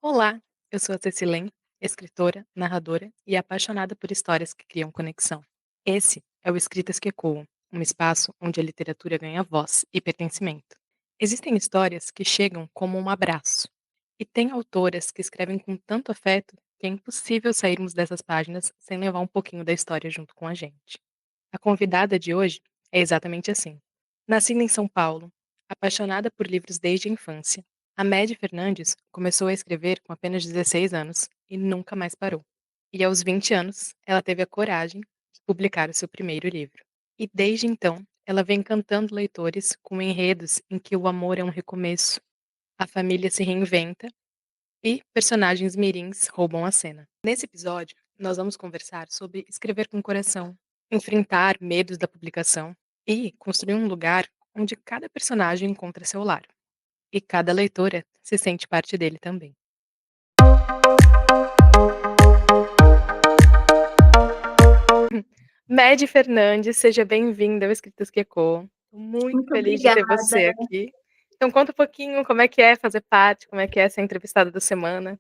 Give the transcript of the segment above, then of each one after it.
Olá, eu sou a Cecilene, escritora, narradora e apaixonada por histórias que criam conexão. Esse é o Escritas que Ecoam, um espaço onde a literatura ganha voz e pertencimento. Existem histórias que chegam como um abraço, e tem autoras que escrevem com tanto afeto que é impossível sairmos dessas páginas sem levar um pouquinho da história junto com a gente. A convidada de hoje é exatamente assim. Nascida em São Paulo, apaixonada por livros desde a infância, a Mady Fernandes começou a escrever com apenas 16 anos e nunca mais parou. E aos 20 anos, ela teve a coragem de publicar o seu primeiro livro. E desde então, ela vem encantando leitores com enredos em que o amor é um recomeço, a família se reinventa e personagens mirins roubam a cena. Nesse episódio, nós vamos conversar sobre escrever com coração, enfrentar medos da publicação e construir um lugar onde cada personagem encontra seu lar. E cada leitora se sente parte dele também. Mady Fernandes, seja bem-vinda ao Escritas que Ecoam. Tô muito Muito feliz de ter obrigada. você aqui. Então conta um pouquinho como é que é fazer parte, como é que é ser entrevistada da semana.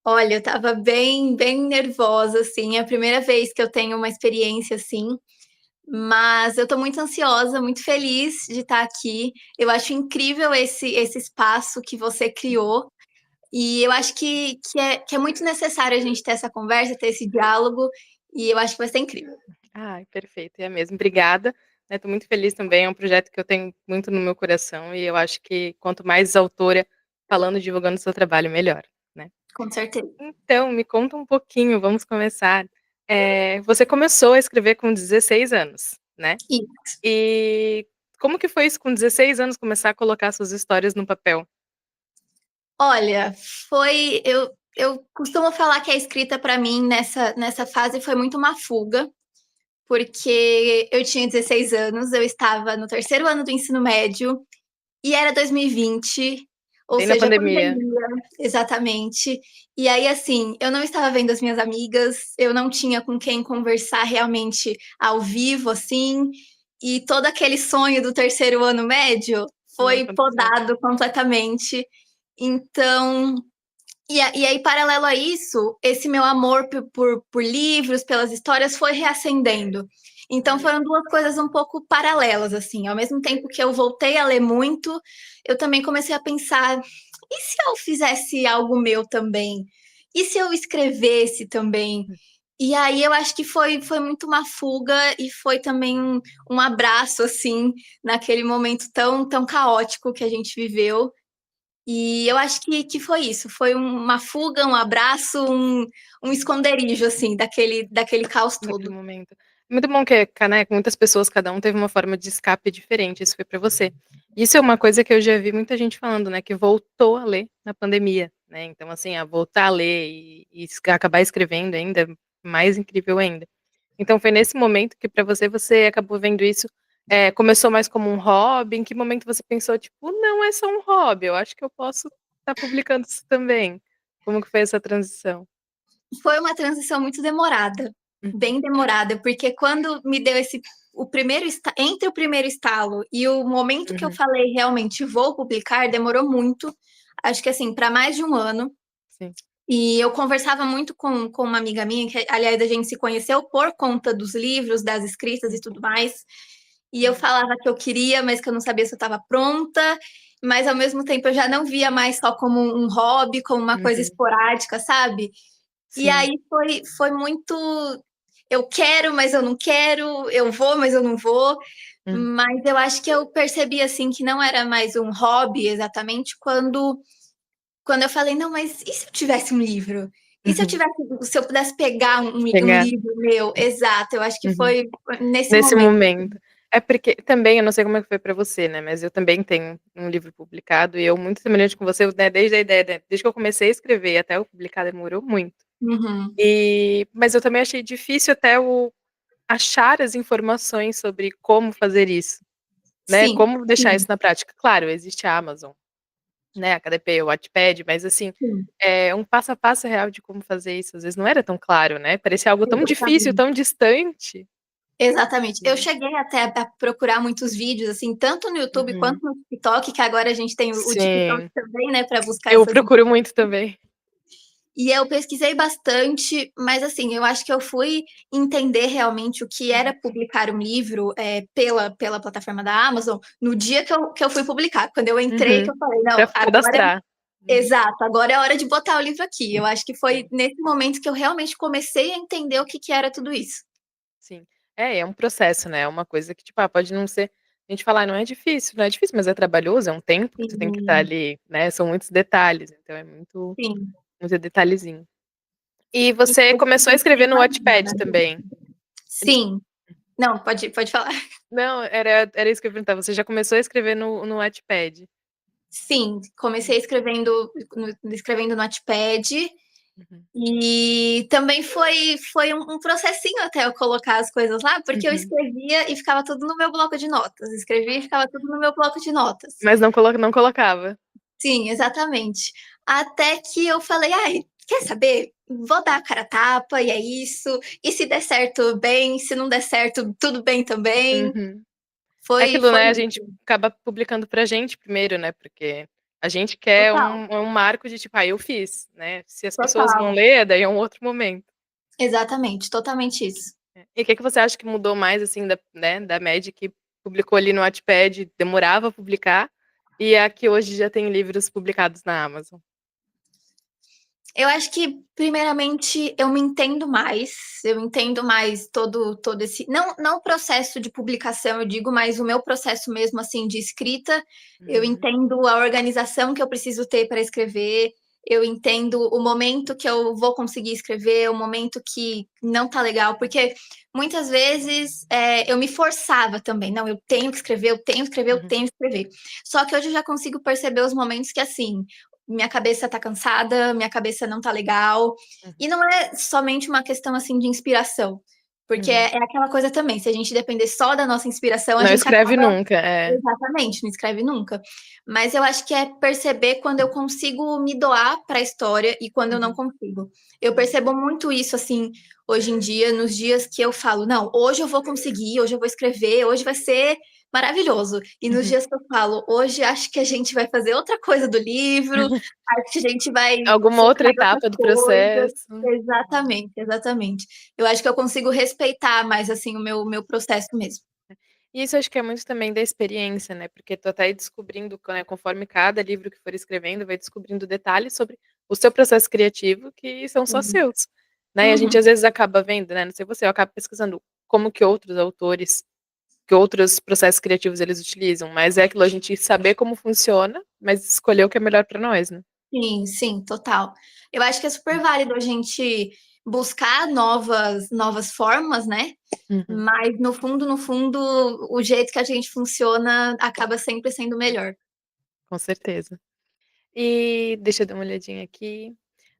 Olha, eu estava bem nervosa, assim, é a primeira vez que eu tenho uma experiência assim, mas eu estou muito ansiosa, muito feliz de estar aqui. Eu acho incrível esse espaço que você criou, e eu acho que é muito necessário a gente ter essa conversa, ter esse diálogo, e eu acho que vai ser incrível. Ai, perfeito, é mesmo. Obrigada, né, tô muito feliz também, é um projeto que eu tenho muito no meu coração e eu acho que quanto mais autora falando e divulgando o seu trabalho, melhor, né. Com certeza. Então, me conta um pouquinho, vamos começar. Você começou a escrever com 16 anos, né, Isso. e como que foi isso com 16 anos começar a colocar suas histórias no papel? Olha, foi eu costumo falar que a escrita para mim nessa fase foi muito uma fuga. Porque eu tinha 16 anos, eu estava no terceiro ano do ensino médio e era 2020, ou Bem na seja, pandemia. pandemia, exatamente. E aí, assim, eu não estava vendo as minhas amigas, eu não tinha com quem conversar realmente ao vivo, assim, e todo aquele sonho do terceiro ano médio Não foi aconteceu. podado completamente. Então, e aí, paralelo a isso, esse meu amor por livros, pelas histórias, foi reacendendo. Então, Olha. foram duas coisas um pouco paralelas, assim. Ao mesmo tempo que eu voltei a ler muito, eu também comecei a pensar: e se eu fizesse algo meu também? E se eu escrevesse também? E aí eu acho que foi muito uma fuga e foi também um abraço, assim, naquele momento tão caótico que a gente viveu. E eu acho que foi isso, foi uma fuga, um abraço, um esconderijo, assim, daquele caos Naquele todo. momento. Muito bom que, né, muitas pessoas, cada um teve uma forma de escape diferente, isso foi pra você. Isso é uma coisa que eu já vi muita gente falando, né, que voltou a ler na pandemia, né, então assim, a voltar a ler e acabar escrevendo ainda, é mais incrível ainda. Então foi nesse momento que pra você, você acabou vendo isso, começou mais como um hobby, em que momento você pensou tipo: "Não é só um hobby, eu acho que eu posso estar publicando isso também"? Como que foi essa transição? Foi uma transição muito demorada, Uhum, bem demorada, porque quando me deu o primeiro entre o primeiro estalo e o momento que eu uhum, falei realmente vou publicar, demorou muito, acho que assim, para mais de um ano. sim. E eu conversava muito com uma amiga minha, que aliás a gente se conheceu por conta dos livros, das escritas e tudo mais. E eu Uhum. falava que eu queria, mas que eu não sabia se eu estava pronta, mas ao mesmo tempo eu já não via mais só como um hobby, como uma coisa Uhum. esporádica, sabe? E Sim. aí foi muito eu quero, mas eu não quero, eu vou, mas eu não vou. Hum. Mas eu acho que eu percebi assim que não era mais um hobby exatamente quando eu falei: "Não, mas e se eu tivesse um livro? E se eu Uhum. tivesse se eu pudesse pegar um Pegar. livro meu?" Exato, eu acho que Uhum. foi nesse Nesse momento. momento. É porque também, eu não sei como é que foi pra você, né, mas eu também tenho um livro publicado e eu muito semelhante com você, né, desde a ideia, né, desde que eu comecei a escrever até eu publicar demorou muito. Uhum. Mas eu também achei difícil até o achar as informações sobre como fazer isso, né, Sim, como deixar isso sim, na prática. Claro, existe a Amazon, né, a KDP, o Wattpad, mas assim, sim, um passo a passo real de como fazer isso, às vezes não era tão claro, né, parecia algo tão difícil, exatamente. tão distante. Exatamente. Eu Né. cheguei até a procurar muitos vídeos, assim, tanto no YouTube Uhum. quanto no TikTok, que agora a gente tem o TikTok Sim, também, né, para buscar eu essas. procuro muito também. E eu pesquisei bastante, mas assim, eu acho que eu fui entender realmente o que era Uhum. publicar um livro, pela plataforma da Amazon, no dia que eu fui publicar. Quando eu entrei, que Uhum. eu falei: "Não, Pra agora". cadastrar. Uhum. Exato, agora é hora de botar o livro aqui. Eu acho que foi Sim, nesse momento que eu realmente comecei a entender o que que era tudo isso. sim. É um processo, né, é uma coisa que, tipo, pode não ser a gente fala: "Ah, não é difícil", mas é trabalhoso, é um tempo que tu tem que estar Sim, ali, né, são muitos detalhes, então é muito sim. muito detalhezinho. E E você hoje a começou a gente nem escrever no imagina, Wattpad né. também? Desculpa. Sim. Não, pode falar. Não, era isso que eu ia perguntar, você já começou a escrever no Wattpad? Sim, comecei Hum. escrevendo no Wattpad, Uhum. e também foi um processinho até eu colocar as coisas lá, porque eu Uhum. escrevia e ficava tudo no meu bloco de notas, escrevia e ficava tudo no meu bloco de notas. Mas não colocava? Sim, exatamente. Até que eu falei: "Ai, quer saber? Vou dar a cara a tapa e é isso, e se der certo, bem, se não der certo, tudo bem também". Uhum. É Foi aquilo, foi né, a gente isso. acaba publicando pra gente primeiro, né, porque a gente quer Total, um marco de tipo: "Ah, eu fiz", né, se as pessoas vão total. ler, daí é um outro momento. Exatamente, totalmente isso. E o que você acha que mudou mais, assim, da Mad que publicou ali no Wattpad, demorava a publicar, e a que hoje já tem livros publicados na Amazon? Eu acho que, primeiramente, eu entendo mais todo esse não o processo de publicação, eu digo, mas o meu processo mesmo, assim, de escrita. Eu Uhum, entendo a organização que eu preciso ter para escrever, eu entendo o momento que eu vou conseguir escrever, o momento que não tá legal, porque muitas vezes, eu me forçava também: "Não, eu tenho que escrever, eu tenho que escrever, eu uhum, tenho que escrever". Só que hoje eu já consigo perceber os momentos que, assim, minha cabeça tá cansada, minha cabeça não tá legal. E uhum, não é somente uma questão, assim, de inspiração, porque uhum. é aquela coisa também, se a gente depender só da nossa inspiração, a Não gente escreve acaba. nunca, é. Exatamente, não escreve nunca. Mas eu acho que é perceber quando eu consigo me doar para a história e quando eu não Uhum, consigo. Eu sim. percebo muito isso, assim, hoje em dia, nos dias que eu falo: "Não, hoje eu vou conseguir, hoje eu vou escrever, hoje vai ser maravilhoso". E nos Uhum. dias que eu falo: "Hoje acho que a gente vai fazer outra coisa do livro, acho que a gente vai Alguma outra focar em outra etapa do coisa". processo. Uhum. Exatamente, exatamente. Eu acho que eu consigo respeitar mais, assim, o meu processo mesmo. E isso acho que é muito também da experiência, né, porque tu tá aí descobrindo, né, conforme cada livro que for escrevendo, vai descobrindo detalhes sobre o seu processo criativo que são só Sim. seus, né, e a gente Uhum. às vezes acaba vendo, né, não sei você, eu acabo pesquisando como que outros autores, que outros processos criativos eles utilizam, mas é aquilo, a gente saber como funciona, mas escolher o que é melhor pra nós, né. Sim, sim, total. Eu acho que é super válido a gente buscar novas formas, né, Uhum, mas no fundo, o jeito que a gente funciona acaba sempre sendo melhor. com certeza. E deixa eu dar uma olhadinha aqui.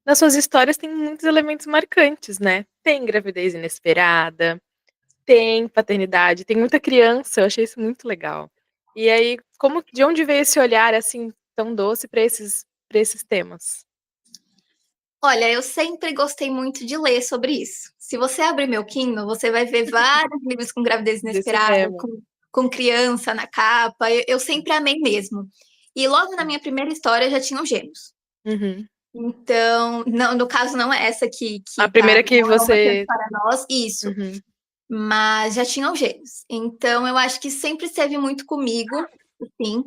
Nas suas histórias tem muitos elementos marcantes, né. Tem gravidez inesperada, tem paternidade, tem muita criança, eu achei isso muito legal. E aí, de onde veio esse olhar, assim, tão doce pra esses temas? Olha, eu sempre gostei muito de ler sobre isso. Se você abrir meu Kindle, você vai ver vários livros com gravidez Desse inesperada, tema. com criança na capa, eu sempre amei mesmo. E logo na Sim. minha primeira história já tinham gêmeos. Uhum. Então, não, no caso não é essa A que tá, primeira que não é uma chance você para nós, isso, uhum. mas já tinham gêmeos. Então eu acho que sempre esteve muito comigo, sim.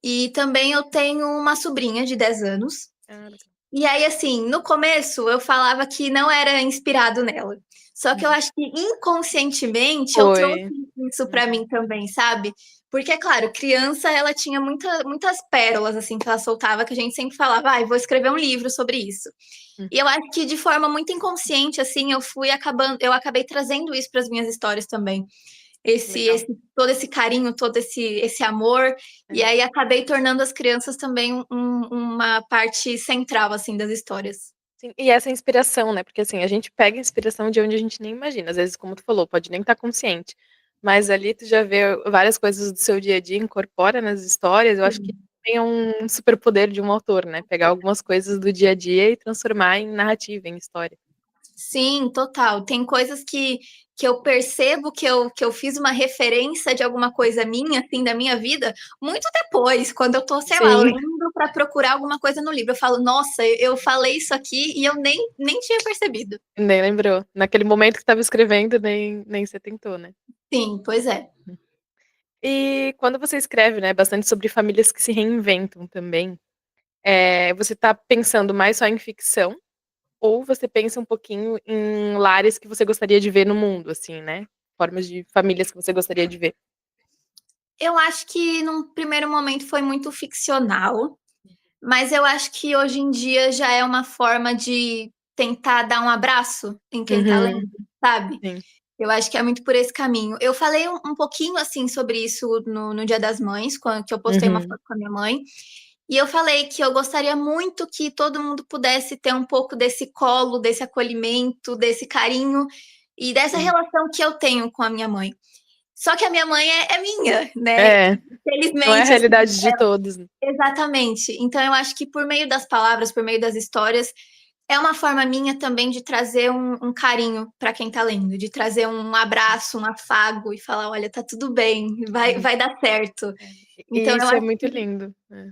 E também eu tenho uma sobrinha de 10 anos, Ah, legal. e aí, assim, no começo eu falava que não era inspirado nela. Só que eu Uhum. acho que inconscientemente eu trouxe Foi. isso pra Uhum. mim também, sabe? Porque, é claro, criança ela tinha muitas pérolas, assim, que ela soltava, que a gente sempre falava: "Ai, vou escrever um livro sobre isso". Uhum. E eu acho que de forma muito inconsciente, assim, eu acabei trazendo isso para as minhas histórias também. Legal. Esse todo esse carinho, todo esse amor, e É. aí acabei tornando as crianças também uma parte central, assim, das histórias. Sim, e essa inspiração, né, porque, assim, a gente pega inspiração de onde a gente nem imagina, às vezes, como tu falou, pode nem estar consciente, mas ali tu já vê várias coisas do seu dia a dia, incorpora nas histórias, eu acho que Sim. também é um superpoder de um autor, né, pegar algumas coisas do dia a dia e transformar em narrativa, em história. Sim, total. Tem coisas que eu percebo que eu fiz uma referência de alguma coisa minha, assim, da minha vida, muito depois, quando eu tô, sei lá, Sim, lendo para procurar alguma coisa no livro. Eu falo, nossa, eu falei isso aqui e eu nem tinha percebido. nem lembrou. Naquele momento que estava escrevendo, nem se atentou, né. Sim, pois é. E quando você escreve, né, bastante sobre famílias que se reinventam também, você tá pensando mais só em ficção, ou você pensa um pouquinho em lares que você gostaria de ver no mundo, assim, né, formas de famílias que você gostaria de ver? Eu acho que num primeiro momento foi muito ficcional, mas eu acho que hoje em dia já é uma forma de tentar dar um abraço em quem tá Uhum, lendo, sabe? sim. Eu acho que é muito por esse caminho. Eu falei um pouquinho, assim, sobre isso no Dia das Mães, quando que eu postei uma Uhum, foto com a minha mãe, e eu falei que eu gostaria muito que todo mundo pudesse ter um pouco desse colo, desse acolhimento, desse carinho e dessa sim. relação que eu tenho com a minha mãe. Só que a minha mãe é minha, né, É, não é a infelizmente, assim, realidade de todos, né. exatamente. Então eu acho que por meio das palavras, por meio das histórias, é uma forma minha também de trazer um carinho para quem tá lendo, de trazer um abraço, um afago e falar: "Olha, tá tudo bem, vai Uhum. vai dar certo". É, Então e eu isso é muito lindo. É.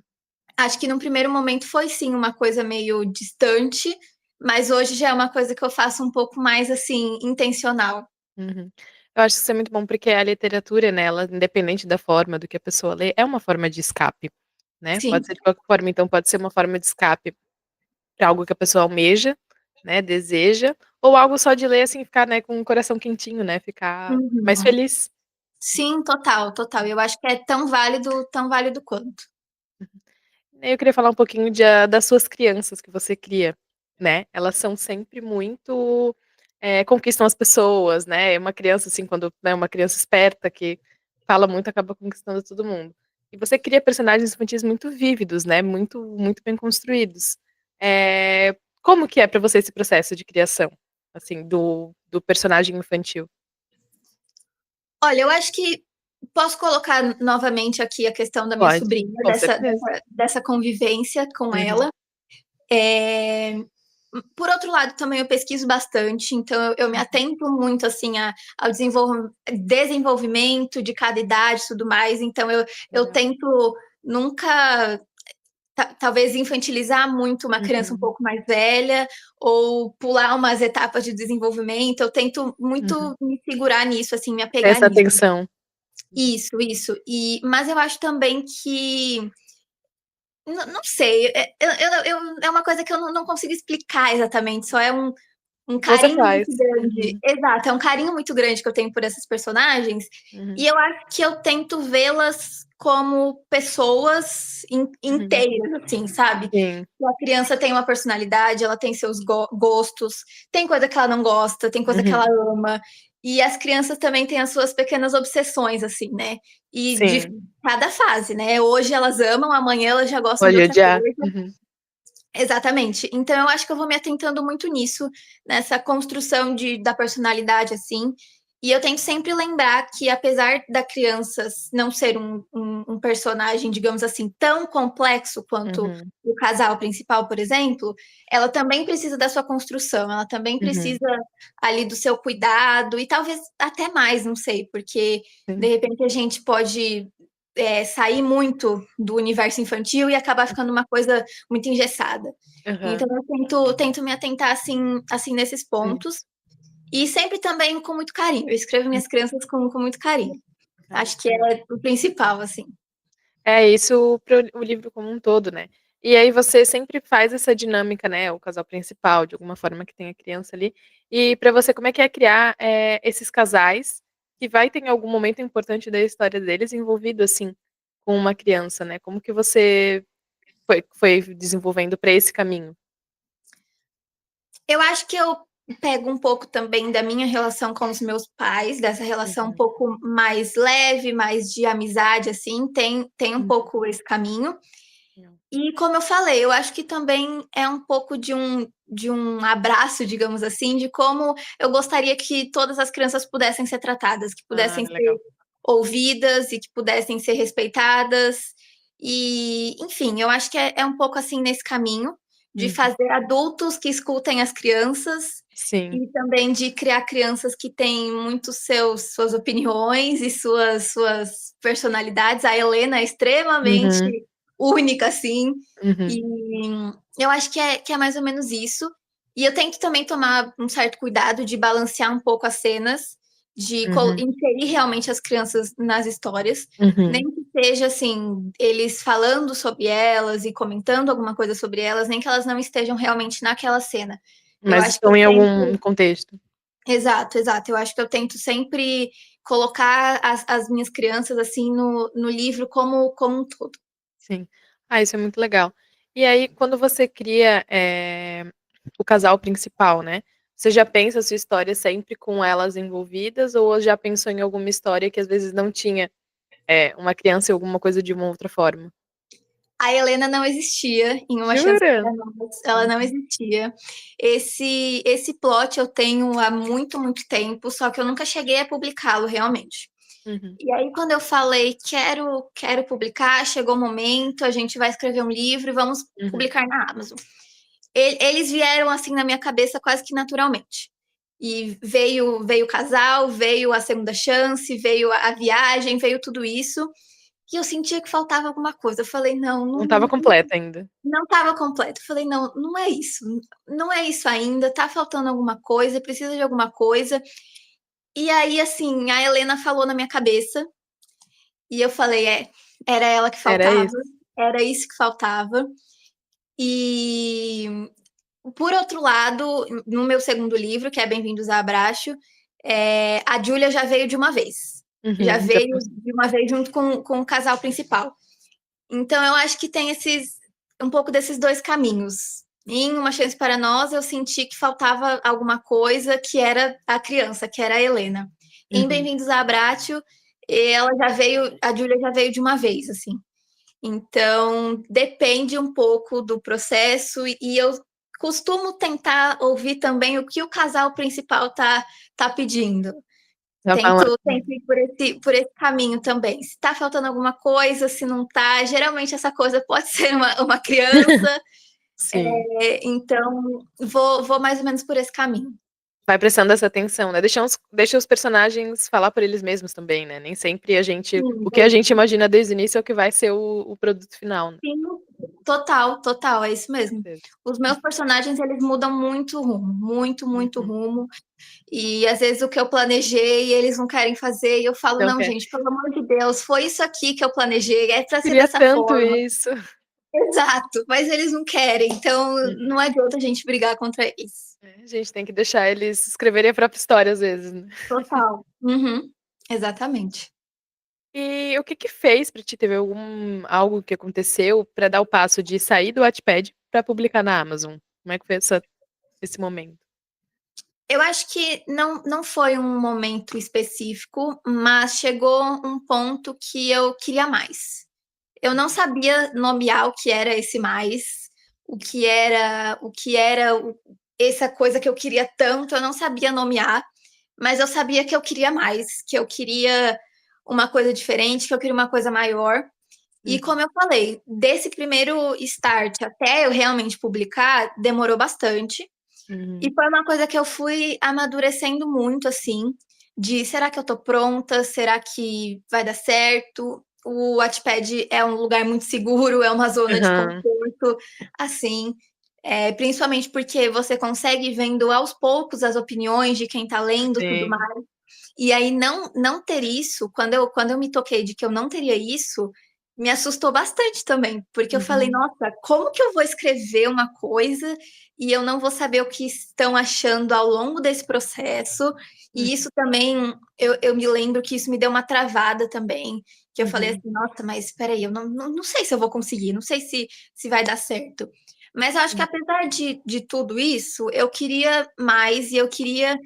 acho que num primeiro momento foi sim uma coisa meio distante, mas hoje já é uma coisa que eu faço um pouco mais, assim, intencional. Uhum. Eu acho que isso é muito bom, porque a literatura, né, ela independente da forma do que a pessoa lê, é uma forma de escape, né, pode Sim. ser de qualquer forma, então pode ser uma forma de escape pra algo que a pessoa almeja, né, deseja, ou algo só de ler, assim, ficar, né, com o coração quentinho, né, ficar mais Uhum. feliz. Sim, total, total. Eu acho que é tão válido quanto. Eu queria falar um pouquinho das suas crianças que você cria, né, elas são sempre muito, conquistam as pessoas, né, uma criança, assim, quando, né, uma criança esperta que fala muito, acaba conquistando todo mundo. E você cria personagens infantis muito vívidos, né, muito bem construídos. Como que é pra você esse processo de criação, assim, do personagem infantil? Olha, eu acho que posso colocar novamente aqui a questão da minha Pode, sobrinha, com certeza. dessa convivência com Uhum, ela. Eh, por outro lado, também eu pesquiso bastante, então eu me uhum, atento muito, assim, ao desenvolvimento de cada idade e tudo mais, então eu legal. tento nunca talvez infantilizar muito uma criança um Uhum, pouco mais velha, ou pular umas etapas de desenvolvimento, eu tento uhum. muito me segurar nisso, assim, me Ter apegar essa nisso. atenção. Uhum. Isso. Mas eu acho também que não sei, é uma coisa que eu não consigo explicar exatamente, só é um O que você carinho faz. muito grande, Uhum, exato, é um carinho muito grande que eu tenho por essas personagens, uhum, e eu acho que eu tento vê-las como pessoas uhum. inteiras, assim, sabe. Sim. A criança tem uma personalidade, ela tem seus gostos, tem coisa que ela não gosta, tem coisa que ela Uhum. ama, e as crianças também têm as suas pequenas obsessões, assim, né, e de Sim. cada fase, né, hoje elas amam, amanhã elas já gostam de Pode outra odiar. coisa. Uhum, Exatamente. Então eu acho que eu vou me atentando muito nisso, nessa construção da personalidade, assim, e eu tento sempre lembrar que apesar da criança não ser um personagem, digamos assim, tão complexo quanto uhum, o casal principal, por exemplo, ela também precisa da sua construção, ela também uhum. precisa ali do seu cuidado e talvez até mais, não sei, porque de Sim. repente a gente pode, sair muito do universo infantil e acabar ficando uma coisa muito engessada. Aham. Então eu tento me atentar, assim, nesses Sim. pontos, e sempre também com muito carinho. Eu escrevo Hum. minhas crianças com muito carinho. Ai, Acho que que legal. é o principal, assim. É isso para o livro como um todo, né. E aí você sempre faz essa dinâmica, né, o casal principal, de alguma forma que tem a criança ali. E pra você, como é que é criar, esses casais que vai ter em algum momento importante da história deles envolvido, assim, com uma criança, né. Como que você foi desenvolvendo pra esse caminho? Eu acho que eu pego um pouco também da minha relação com os meus pais, dessa relação um Uhum, pouco mais leve, mais de amizade, assim, tem um uhum. pouco esse caminho. Não. E como eu falei, eu acho que também é um pouco de um abraço, digamos assim, de como eu gostaria que todas as crianças pudessem ser tratadas, que Ah, pudessem ser legal. ouvidas e que pudessem ser respeitadas. E, enfim, eu acho que é um pouco assim nesse caminho de Uhum. fazer adultos que escutem as crianças Sim. e também de criar crianças que têm muito suas opiniões e suas personalidades. A Helena é extremamente Uhum, única, assim, uhum, e eu acho que é mais ou menos isso. E eu tento também tomar um certo cuidado de balancear um pouco as cenas, de uhum, inserir realmente as crianças nas histórias, nem uhum. que seja assim, eles falando sobre elas e comentando alguma coisa sobre elas, nem que elas não estejam realmente naquela cena. Eu Mas acho que estão eu em algum tento. contexto. Exato, exato. Eu acho que eu tento sempre colocar as minhas crianças assim no livro como um todo. Sim. Ah, isso é muito legal. E aí, quando você cria, o casal principal, né, você já pensa a sua história sempre com elas envolvidas ou já pensou em alguma história que às vezes não tinha, uma criança e alguma coisa de uma outra forma? A Helena não existia em Uma Chance Jura? para Nós, ela não Uhum, existia. Esse plot eu tenho há muito, muito tempo, só que eu nunca cheguei a publicá-lo realmente. uhum, E aí quando eu falei: "Quero publicar", chegou o momento, a gente vai escrever um livro e vamos uhum. publicar na Amazon. Eles vieram, assim, na minha cabeça quase que naturalmente. E veio o casal, veio a segunda chance, veio a viagem, veio tudo isso, e eu sentia que faltava alguma coisa. Eu falei: "Não, Não estava completa ainda. não estava completo". Eu falei: "Não, não é isso, não é isso ainda, tá faltando alguma coisa, precisa de alguma coisa". E aí, assim, a Helena falou na minha cabeça, e eu falei: "É, era ela que Era faltava, isso. era isso que faltava". E por outro lado, no meu segundo livro, que é Bem-vindos a Abraxo, a Júlia já veio de uma vez. Já Uhum, já veio de uma vez junto com o casal principal. Então eu acho que tem um pouco desses dois caminhos. Em Uma Chance para Nós, eu senti que faltava alguma coisa que era a criança, que era a Helena. Em uhum. Bem-vindos a Abraxo, a Júlia já veio de uma vez, assim. Então, depende um pouco do processo e eu costumo tentar ouvir também o que o casal principal tá pedindo. Já fala Tento ir por esse caminho também. Se tá faltando alguma coisa, se não tá, geralmente essa coisa pode ser uma criança, sim. então vou mais ou menos por esse caminho. Vai prestando essa atenção, né, deixa os personagens falar por eles mesmos também, né, nem sempre Sim, o que a gente imagina desde o início é o que vai ser o produto final, né. sim, total, total, é isso mesmo. Certeza. Os meus personagens, eles mudam muito o rumo, muito, muito Uhum. rumo. E às vezes o que eu planejei, eles não querem fazer, e eu falo: Não "Não, quer. gente, pelo amor de Deus, foi isso aqui que eu planejei, é para ser Queria dessa tanto forma". isso. Exato, mas eles não querem, então Uhum. não adianta a gente brigar contra eles. É, a gente tem que deixar eles escreverem a própria história às vezes, né. Total. Uhum. Exatamente. E o que que fez pra ti, teve algo que aconteceu pra dar o passo de sair do Wattpad pra publicar na Amazon? Como é que foi esse momento? Eu acho que não foi um momento específico, mas chegou um ponto que eu queria mais. Eu não sabia nomear o que era esse mais, o que era essa coisa que eu queria tanto, eu não sabia nomear, mas eu sabia que eu queria mais, que eu queria uma coisa diferente, que eu queria uma coisa maior. E Uhum, como eu falei, desse primeiro start até eu realmente publicar, demorou bastante. E uhum, foi uma coisa que eu fui amadurecendo muito, assim, de será que eu tô pronta? Será que vai dar certo? O Wattpad é um lugar muito seguro, é uma zona de aham, conforto, assim, principalmente porque você consegue ir vendo aos poucos as opiniões de quem tá lendo, tudo sim. mais. E aí não ter isso, quando eu me toquei de que eu não teria isso, me assustou bastante também, porque eu falei: Uhum, "Nossa, como que eu vou escrever uma coisa e eu não vou saber o que estão achando ao longo desse processo?". E uhum, isso também, eu me lembro que isso me deu uma travada também, que eu falei uhum, assim: "Nossa, mas espera aí, eu não sei se eu vou conseguir, não sei se vai dar certo". Mas eu acho que hum, apesar de tudo isso, eu queria mais e eu queria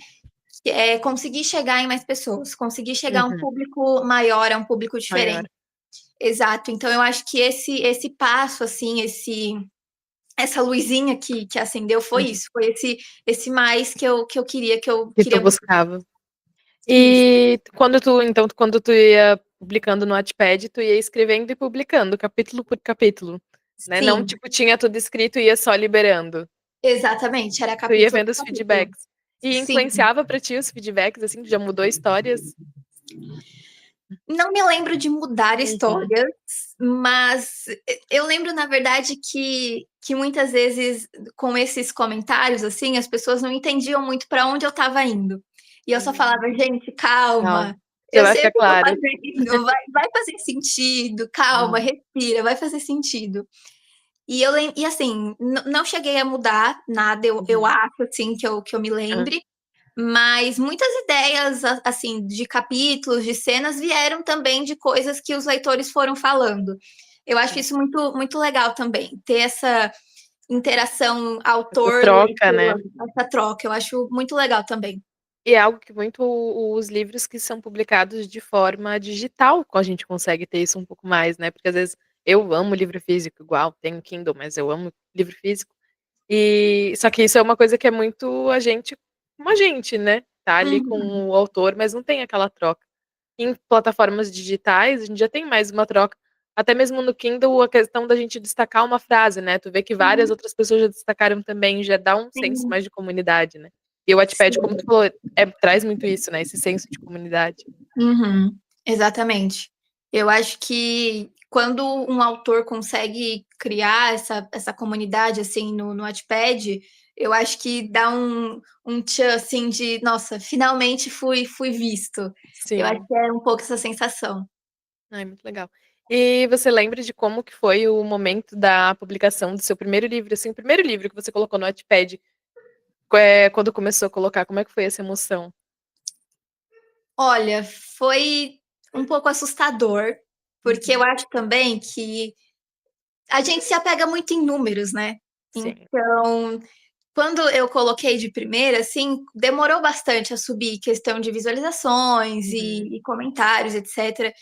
conseguir chegar em mais pessoas, conseguir chegar a um uhum. público maior, a um público Maior. diferente. Exato, então eu acho que esse passo, assim, essa luzinha que acendeu foi Uhum. isso, foi esse mais que eu queria, que eu Que tu queria buscar. buscava. Isso. E quando tu ia publicando no Wattpad, tu ia escrevendo e publicando capítulo por capítulo, né, não Sim, tipo tinha tudo escrito e ia só liberando. exatamente, era Tu ia capítulo vendo por os capítulo. feedbacks. E Sim. influenciava pra ti os feedbacks, assim, já mudou histórias? Não me lembro de mudar Uhum. histórias, mas eu lembro, na verdade, que muitas vezes com esses comentários, assim, as pessoas não entendiam muito para onde eu estava indo. E eu só falava: Hum. "Gente, Calma, calma, já eu vai sei o ficar que eu tô claro. fazendo, vai fazer sentido, calma, Uhum. respira, vai fazer sentido". E assim, não cheguei a mudar nada, eu Uhum. acho, assim, que eu me Hã. lembre, mas muitas ideias, assim, de capítulos, de cenas, vieram também de coisas que os leitores foram falando. Eu acho Sim. isso muito muito legal também, ter essa interação Essa troca, autor-leitor, né. essa troca, eu acho muito legal também. E é algo que muito os livros que são publicados de forma digital, a gente consegue ter isso um pouco mais, né, porque às vezes eu amo livro físico igual, tenho Kindle, mas eu amo livro físico. E só que isso é uma coisa que é muito a gente como a gente, né, tá ali Uhum, com o autor, mas não tem aquela troca. Em plataformas digitais, a gente já tem mais uma troca. Até mesmo no Kindle, a questão da gente destacar uma frase, né, tu vê que várias uhum, outras pessoas já destacaram também, já dá um senso sim, mais de comunidade, né. E o Wattpad, como tu sim. falou, traz muito isso, né, esse senso de comunidade. Uhum, exatamente. Eu acho que quando um autor consegue criar essa comunidade, assim, no Wattpad, eu acho que dá um tchan, assim, de: "Nossa, finalmente fui visto". Eu acho Sim. que é um pouco essa sensação. Ai, muito legal. E você lembra de como que foi o momento da publicação do seu primeiro livro, assim, o primeiro livro que você colocou no Wattpad, quando começou a colocar, como é que foi essa emoção? Olha, foi um pouco assustador, porque eu Uhum. acho também que a gente se apega muito em números, né. Sim. Então, quando eu coloquei de primeira, assim, demorou bastante a subir questão de visualizações Uhum. e comentários, etcétera.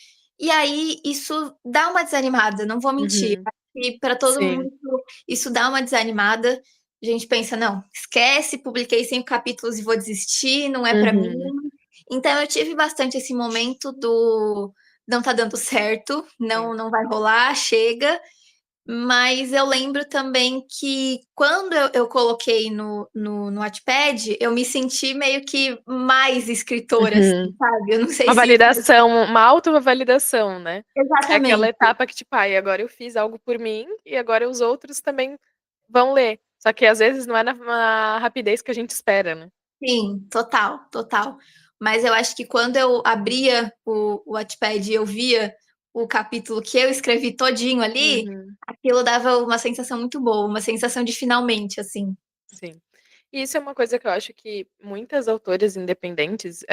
E aí isso dá uma desanimada, não vou mentir. Uhum. E para todo mundo Sim. isso dá uma desanimada. A gente pensa: "Não, esquece, publiquei 5 capítulos e vou desistir, não é para mim". Uhum. Então eu tive bastante esse momento do: "Não tá dando certo, Sim. não vai rolar, chega". Mas eu lembro também que quando eu coloquei no Wattpad, eu me senti meio que mais escritora, assim, Uhum. sabe. Eu não sei Uma se isso validação, uma autovalidação, né. É aquela exatamente. etapa que tipo: "Ai, agora eu fiz algo por mim e agora os outros também vão ler". Só que às vezes não é na rapidez que a gente espera, né. Sim, total, total. Mas eu acho que quando eu abria o Wattpad e eu via o capítulo que eu escrevi todinho ali, Uhum. aquilo dava uma sensação muito boa, uma sensação de finalmente, assim. Sim. E isso é uma coisa que eu acho que muitas autoras independentes,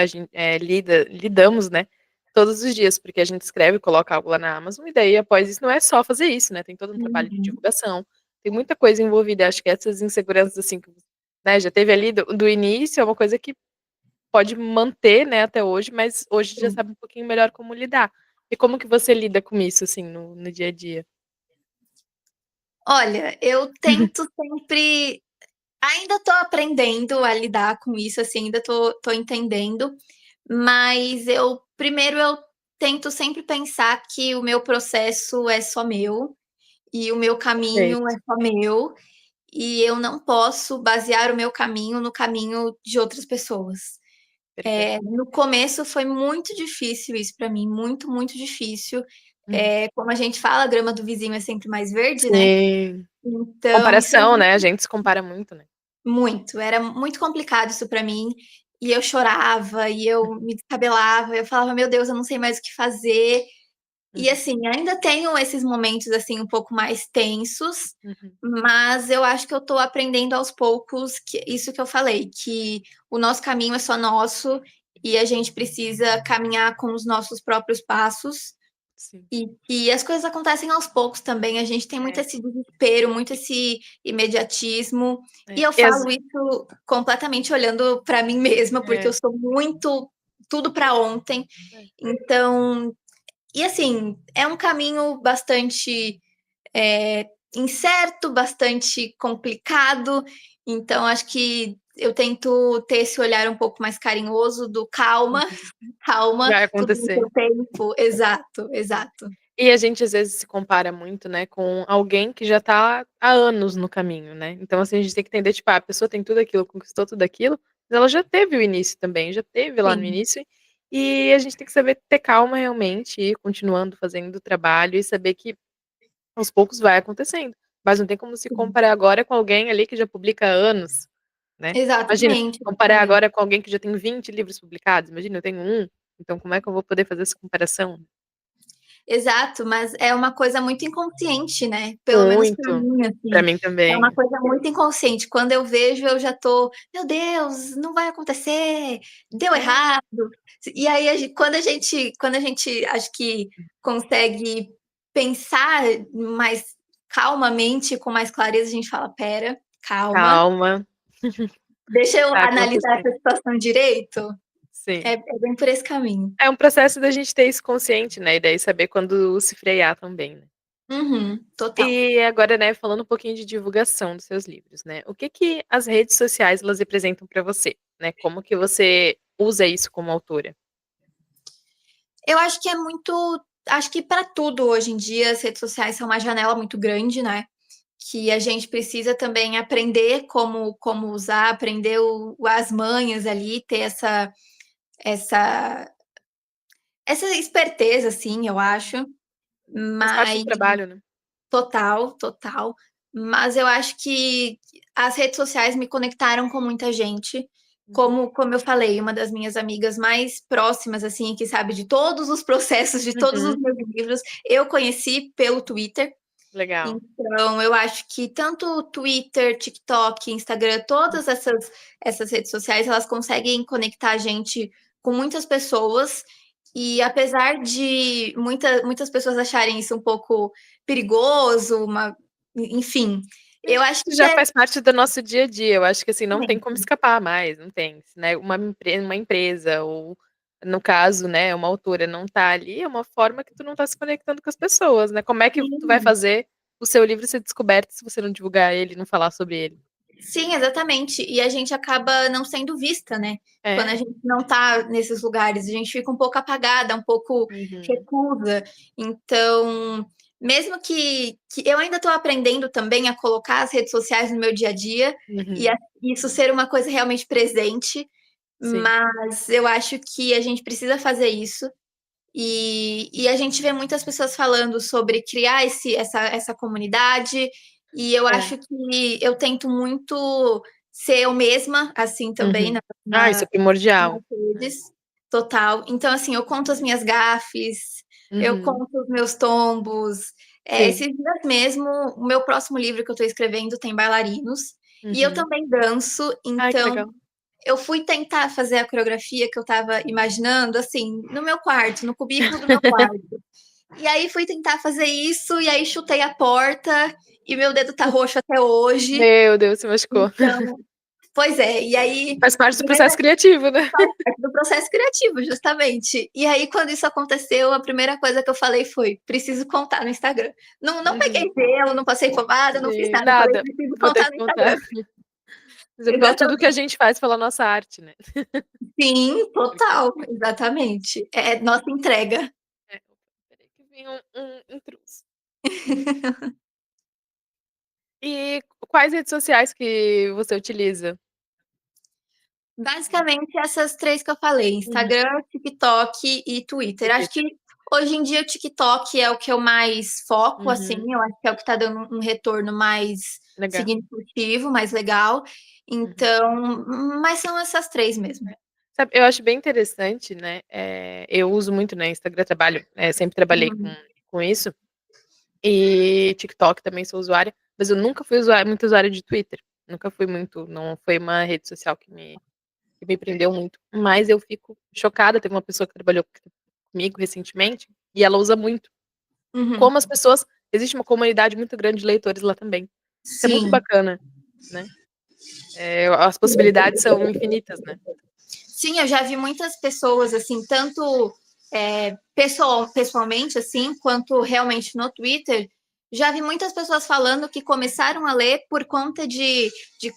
lidamos, né, todos os dias, porque a gente escreve, coloca algo lá na Amazon e daí após isso não é só fazer isso, né, tem todo um trabalho de Uhum. divulgação, tem muita coisa envolvida, acho que essas inseguranças, assim, que, né, já teve ali do início, é uma coisa que pode manter, né, até hoje, mas hoje já Sim. sabe um pouquinho melhor como lidar. E como que você lida com isso, assim, no dia a dia? Olha, eu tento sempre ainda estou aprendendo a lidar com isso, assim, ainda estou entendendo, mas eu tento sempre pensar que o meu processo é só meu, e o meu caminho é Perfeito, só meu, e eu não posso basear o meu caminho no caminho de outras pessoas. perfeito. No começo foi muito difícil isso para mim, muito, muito difícil. Uhum. Como a gente fala, a grama do vizinho é sempre mais verde, né, Sim. então isso é Comparação, né, a gente se compara muito, né. muito, era muito complicado isso pra mim, e eu chorava, e eu me descabelava, eu falava: "Meu Deus, eu não sei mais o que fazer". E Uhum, assim, ainda tenho esses momentos, assim, um pouco mais tensos, uhum. mas eu acho que eu tô aprendendo aos poucos que isso que eu falei, que o nosso caminho é só nosso, e a gente precisa caminhar com os nossos próprios passos, Sim. e as coisas acontecem aos poucos também, a gente tem muito É, esse desespero, muito esse imediatismo, e é. eu falo isso completamente olhando para mim mesma, porque eu É, sou muito tudo para ontem. é. Então e assim, é um caminho bastante, incerto, bastante complicado, então acho que eu tento ter esse olhar um pouco mais carinhoso do calma, Uhum. calma, Vai tudo no acontecer. seu tempo. Exato, É. exato. E a gente às vezes se compara muito, né, com alguém que já tá há anos no caminho, né. Então, assim, a gente tem que entender, tipo, ah, a pessoa tem tudo aquilo, conquistou tudo aquilo, ela já teve o início também, já teve lá no Sim, início, e a gente tem que saber ter calma realmente, ir continuando fazendo o trabalho e saber que aos poucos vai acontecendo, mas não tem como se sim. comparar agora com alguém ali que já publica há anos, né. Imagina, Exatamente, comparar exatamente. agora com alguém que já tem 20 livros publicados, imagina eu tenho um, então como é que eu vou poder fazer essa comparação? Exato, mas é uma coisa muito inconsciente, né, pelo menos pra Muito, mim, pra assim, mim é uma também. coisa muito inconsciente. Quando eu vejo, eu já tô: "Meu Deus, não vai acontecer, deu É. errado". E aí quando a gente acho que consegue pensar mais calmamente, com mais clareza, a gente fala: "Espera, calma, Calma, deixa eu tá analisar acontecendo. essa situação direito". Sim. É bem por esse caminho. É um processo da gente ter isso consciente, né, e daí saber quando se frear também, né. Uhum, total. E agora, né, falando um pouquinho de divulgação dos seus livros, né, o que que as redes sociais elas representam pra você, né, como que você usa isso como autora? Eu acho que é muito acho que para tudo hoje em dia as redes sociais são uma janela muito grande, né, que a gente precisa também aprender como usar, aprender as manhas ali, ter essa essa esperteza, assim, eu acho, Faz parte do mas trabalho, né. total, total. Mas eu acho que as redes sociais me conectaram com muita gente, Uhum. como eu falei, uma das minhas amigas mais próximas, assim, que sabe de todos os processos de todos os Uhum. meus livros, eu conheci pelo Twitter. Legal. Então eu acho que tanto Twitter, TikTok, Instagram, todas essas redes sociais, elas conseguem conectar a gente com muitas pessoas, e apesar de muitas pessoas acharem isso um pouco perigoso, uma enfim, eu acho Isso que já é faz parte do nosso dia a dia, eu acho que, assim, não tem como exatamente. escapar mais, não tem, né, uma empresa ou, no caso, né, uma autora não tá ali, é uma forma que tu não tá se conectando com as pessoas, né, como é que tu vai Sim. fazer o seu livro ser descoberto se você não divulgar ele, não falar sobre ele? Sim, exatamente. E a gente acaba não sendo vista, né, quando a É. gente não tá nesses lugares, a gente fica um pouco apagada, um pouco Uhum, reclusa. Então, mesmo que eu ainda tô aprendendo também a colocar as redes sociais no meu dia a dia, e uhum. isso ser uma coisa realmente presente, Sim. mas eu acho que a gente precisa fazer isso. E a gente vê muitas pessoas falando sobre criar essa comunidade, e eu É. acho que eu tento muito ser eu mesma, assim, também Uhum. Ah, isso é nas primordial, né. redes, total. Então, assim, eu conto as minhas gafes, eu Uhum. conto os meus tombos. Sim. Esses dias mesmo, o meu próximo livro que eu tô escrevendo tem bailarinos, e eu Uhum. também danço, Ai, que então legal. eu fui tentar fazer a coreografia que eu estava imaginando, assim, no meu quarto, no cubículo do meu quarto. E aí fui tentar fazer isso, e aí chutei a porta, e meu dedo tá roxo até hoje. Meu Deus, se machucou. Então pois é, e aí Faz a parte do primeira processo criativo, né. parte do processo criativo, justamente. E aí quando isso aconteceu, a primeira coisa que eu falei foi: "Preciso contar no Instagram". Não peguei Uhum. gelo, não passei pomada, não fiz Sim, nada, eu falei: nada, "Preciso vou ter contar que no contar. Instagram". Igual tudo que a Exatamente. gente faz pela nossa arte, né. Sim, Porque total, exatamente. É nossa entrega. é, espera aí que vem um intruso. E quais redes sociais que você utiliza? Basicamente essas 3 que eu falei, Uhum. Instagram, TikTok e Twitter. Acho Twitter. que hoje em dia o TikTok é o que eu mais foco, assim, Uhum. eu acho que é o que tá dando um retorno mais Legal. significativo, mais legal. Uhum. Então, mas são essas 3 mesmo. Sabe, eu acho bem interessante, né, eu uso muito, né, Instagram, trabalho, sempre trabalhei com Uhum, com isso, e TikTok também sou usuária, mas eu nunca fui muito usuária de Twitter, nunca fui muito, não foi uma rede social que me prendeu muito, mas eu fico chocada, teve uma pessoa que trabalhou comigo recentemente, e ela usa muito. uhum. Como as pessoas existe uma comunidade muito grande de leitores lá também. Isso é muito Sim. bacana, né. As possibilidades são infinitas, né. Sim, eu já vi muitas pessoas, assim, tanto, pessoalmente, assim, quanto realmente no Twitter, já vi muitas pessoas falando que começaram a ler por conta de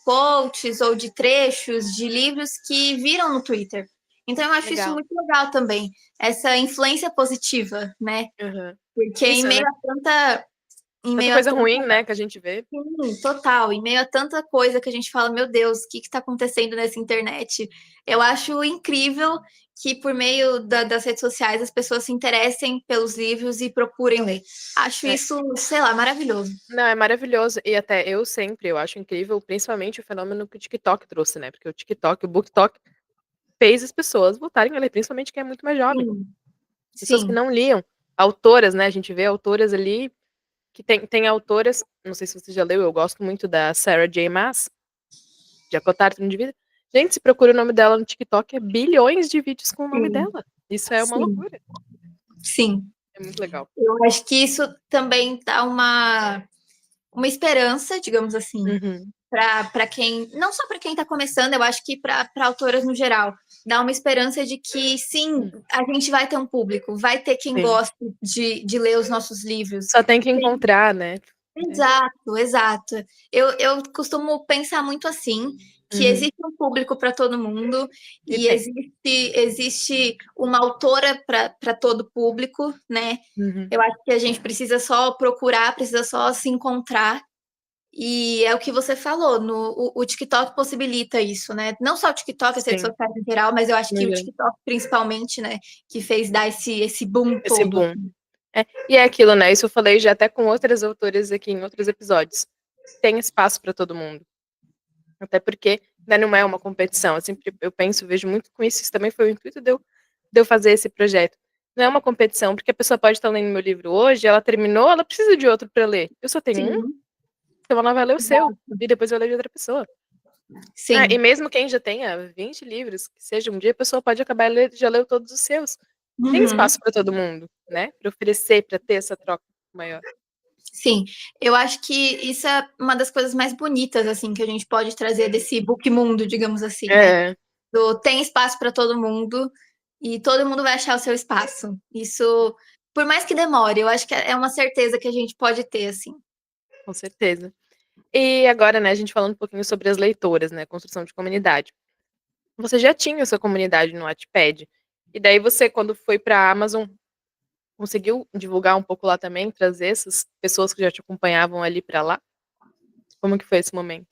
quotes ou de trechos de livros que viram no Twitter. Então eu acho isso Legal. muito legal também, essa influência positiva, né, Aham. porque em Isso, meio né. a tanta Em Tanta meio a coisa tanta ruim, né, que a gente vê. sim, total, em meio a tanta coisa que a gente fala: "Meu Deus, o que está acontecendo nessa internet?". Eu acho incrível que por meio das redes sociais as pessoas se interessem pelos livros e procurem ler. Acho É. isso, sei lá, maravilhoso. Não, é maravilhoso. E até eu acho incrível, principalmente o fenômeno que o TikTok trouxe, né, porque o TikTok, o BookTok, fez as pessoas voltarem a ler, principalmente quem é muito mais jovem. Sim, Pessoas que sim, não liam. Autoras, né, a gente vê autoras ali que tem autoras, não sei se você já leu, eu gosto muito da Sarah J. Maas, de A Cotar de Vida. Gente, se procura o nome dela no TikTok, é bilhões de vídeos com o nome sim, dela. Isso é uma sim, loucura. sim. É muito legal. Eu acho que isso também dá uma esperança, digamos assim, Uhum. para quem, não só para quem está começando, eu acho que para autoras no geral, dá uma esperança de que sim, Hum. a gente vai ter um público, vai ter quem Sim. goste de ler os nossos livros. Só tem que encontrar, né. É. Exato, exato. Eu costumo pensar muito assim, que Uhum. existe um público para todo mundo E e tem. existe uma autora para todo público, né. Uhum. Eu acho que a gente precisa só procurar, precisa só se encontrar, e é o que você falou, o TikTok possibilita isso, né. Não só o TikTok, as redes Sim, sociais em geral, mas eu acho no que o geral. TikTok principalmente, né, que fez dar esse boom Esse todo. boom. É, e é aquilo, né, isso eu falei já até com outras autoras aqui em outros episódios. Tem espaço pra todo mundo. Até porque, né, não é uma competição, eu sempre eu penso, vejo muito com isso também foi o intuito de eu fazer esse projeto. Não é uma competição, porque a pessoa pode estar lendo meu livro hoje, ela terminou, ela precisa de outro pra ler. Eu só tenho um, Sim, então ela vai ler o seu, exato. e depois vai ler de outra pessoa. Ah, e Sim. mesmo quem já tenha 20 livros, que seja um dia a pessoa pode acabar já leu todos os seus. Tem Uhum. espaço pra todo mundo, né, pra oferecer, pra ter essa troca maior. Sim, eu acho que isso é uma das coisas mais bonitas, assim, que a gente pode trazer desse book mundo, digamos assim, né. É, Tem espaço para todo mundo e todo mundo vai achar o seu espaço. Isso, por mais que demore, eu acho que é uma certeza que a gente pode ter, assim. com certeza. E agora, né, a gente falando um pouquinho sobre as leitoras, né, construção de comunidade. Você já tinha a sua comunidade no Wattpad, e daí você quando foi pra Amazon, conseguiu divulgar um pouco lá também, trazer essas pessoas que já te acompanhavam ali pra lá? Como que foi esse momento?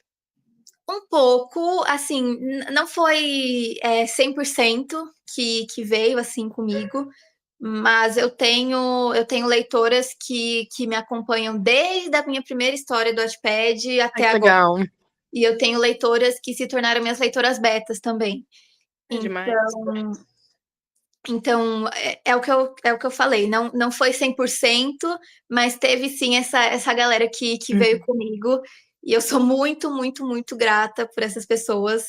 Um pouco, assim, não foi, 100% que veio, assim, comigo, mas eu tenho leitoras que me acompanham desde a minha primeira história do Wattpad Ai, até que agora. legal. E eu tenho leitoras que se tornaram minhas leitoras betas também. É demais. Então é o que eu falei, não foi 100%, mas teve sim essa galera que veio Uhum, comigo, e eu sou muito, muito, muito grata por essas pessoas,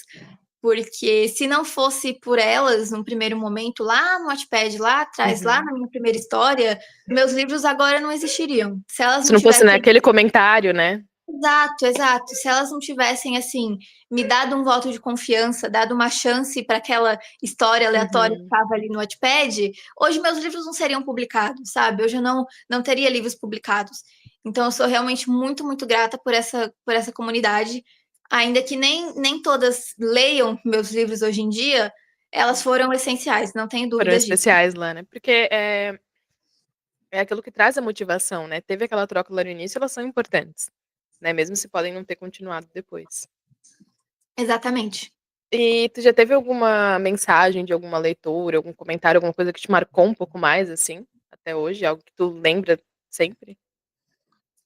porque se não fosse por elas, num primeiro momento, lá no Wattpad, lá atrás, lá uhum. na minha primeira história, meus livros agora não existiriam. Se elas Se não não fosse, né, tivessem aquele comentário, né. exato, exato. Se elas não tivessem, assim, me dado um voto de confiança, dado uma chance para aquela história aleatória que Uhum. estava ali no Wattpad, hoje meus livros não seriam publicados, sabe? Hoje eu não teria livros publicados. Então eu sou realmente muito, muito grata por essa comunidade, ainda que nem todas leiam meus livros hoje em dia, elas foram essenciais, não tenho Foram dúvidas disso. especiais lá, né, porque, é aquilo que traz a motivação, né, teve aquela troca lá no início, elas são importantes, né, mesmo se podem não ter continuado depois. Exatamente. E tu já teve alguma mensagem de alguma leitora, algum comentário, alguma coisa que te marcou um pouco mais, assim, até hoje? Algo que tu lembra sempre?